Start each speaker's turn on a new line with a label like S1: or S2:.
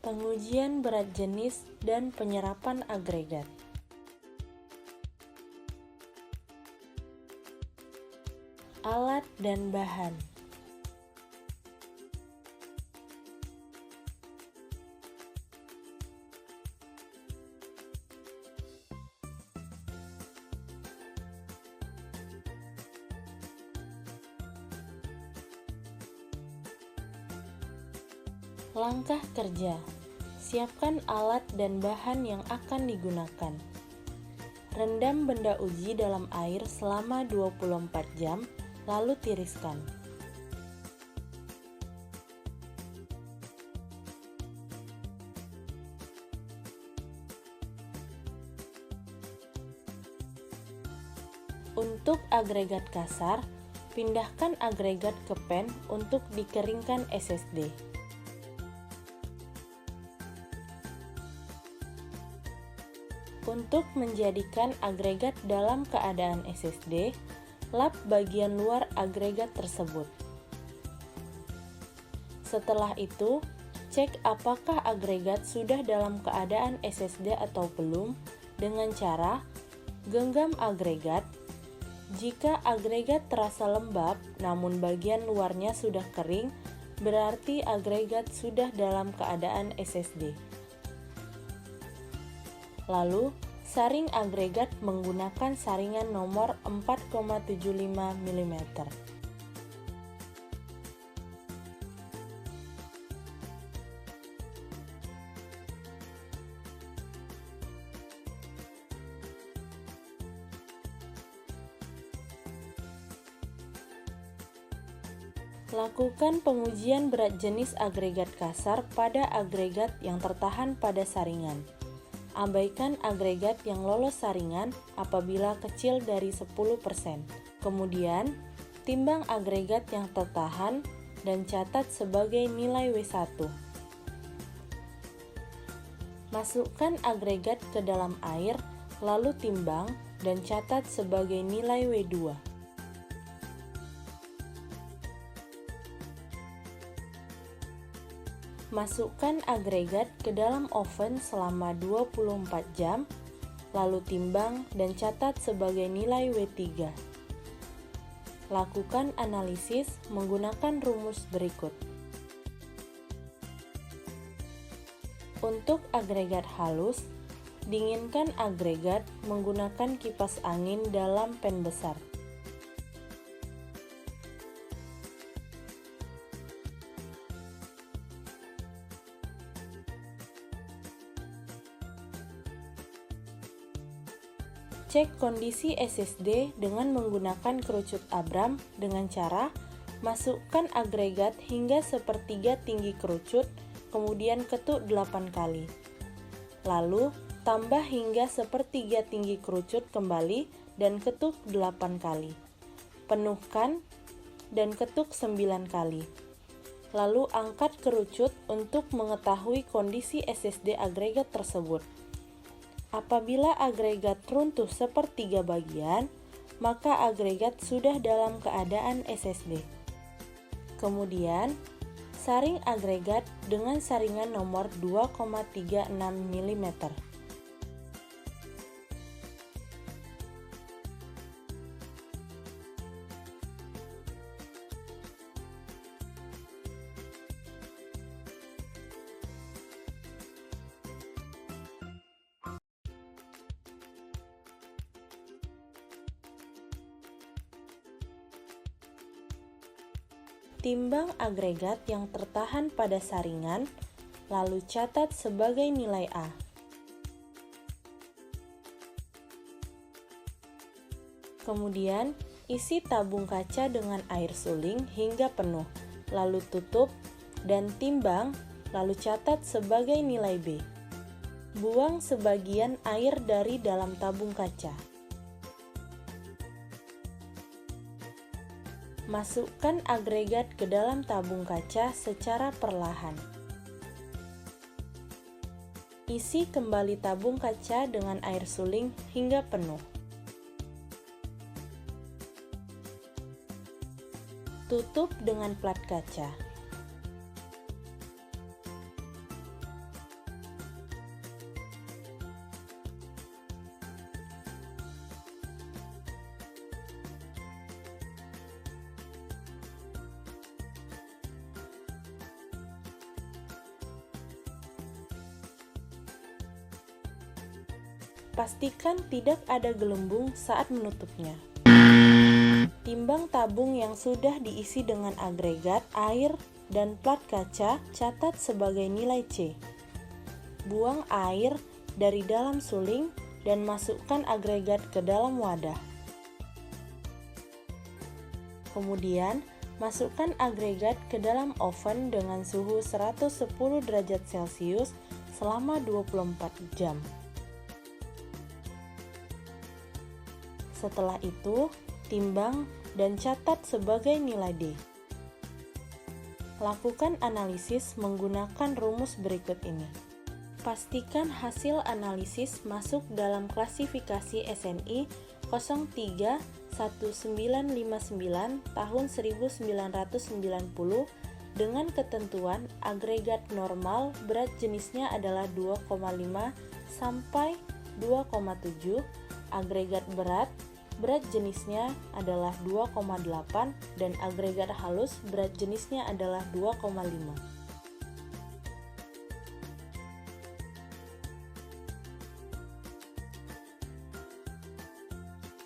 S1: Pengujian berat jenis dan penyerapan agregat. Alat dan bahan. Langkah kerja: siapkan alat dan bahan yang akan digunakan. Rendam benda uji dalam air selama 24 jam, lalu tiriskan. Untuk agregat kasar, pindahkan agregat ke pen untuk dikeringkan SSD. Untuk menjadikan agregat dalam keadaan SSD, lap bagian luar agregat tersebut. Setelah itu, cek apakah agregat sudah dalam keadaan SSD atau belum dengan cara genggam agregat. Jika agregat terasa lembab namun bagian luarnya sudah kering, berarti agregat sudah dalam keadaan SSD. Lalu, saring agregat menggunakan saringan nomor 4,75 mm. Lakukan pengujian berat jenis agregat kasar pada agregat yang tertahan pada saringan. Abaikan agregat yang lolos saringan apabila kecil dari 10%. Kemudian, timbang agregat yang tertahan dan catat sebagai nilai W1. Masukkan agregat ke dalam air, lalu timbang dan catat sebagai nilai W2. Masukkan agregat ke dalam oven selama 24 jam, lalu timbang dan catat sebagai nilai W3. Lakukan analisis menggunakan rumus berikut. Untuk agregat halus, dinginkan agregat menggunakan kipas angin dalam pen besar. Cek kondisi SSD dengan menggunakan kerucut Abram dengan cara masukkan agregat hingga sepertiga tinggi kerucut, kemudian ketuk 8 kali. Lalu, tambah hingga sepertiga tinggi kerucut kembali dan ketuk 8 kali. Penuhkan dan ketuk 9 kali. Lalu angkat kerucut untuk mengetahui kondisi SSD agregat tersebut. Apabila agregat runtuh sepertiga bagian, maka agregat sudah dalam keadaan SSD. Kemudian, saring agregat dengan saringan nomor 2,36 mm. Timbang agregat yang tertahan pada saringan, lalu catat sebagai nilai A. Kemudian, isi tabung kaca dengan air suling hingga penuh, lalu tutup dan timbang, lalu catat sebagai nilai B. Buang sebagian air dari dalam tabung kaca. Masukkan agregat ke dalam tabung kaca secara perlahan. Isi kembali tabung kaca dengan air suling hingga penuh. Tutup dengan plat kaca. Pastikan tidak ada gelembung saat menutupnya. Timbang tabung yang sudah diisi dengan agregat, air, dan plat kaca, catat sebagai nilai C. Buang air dari dalam suling dan masukkan agregat ke dalam wadah. Kemudian, masukkan agregat ke dalam oven dengan suhu 110 derajat Celcius selama 24 jam. Setelah itu, timbang dan catat sebagai nilai D. Lakukan analisis menggunakan rumus berikut ini. Pastikan hasil analisis masuk dalam klasifikasi SNI 031959 tahun 1990 dengan ketentuan agregat normal berat jenisnya adalah 2,5 sampai 2,7, agregat berat jenisnya adalah 2,8 dan agregat halus berat jenisnya adalah 2,5.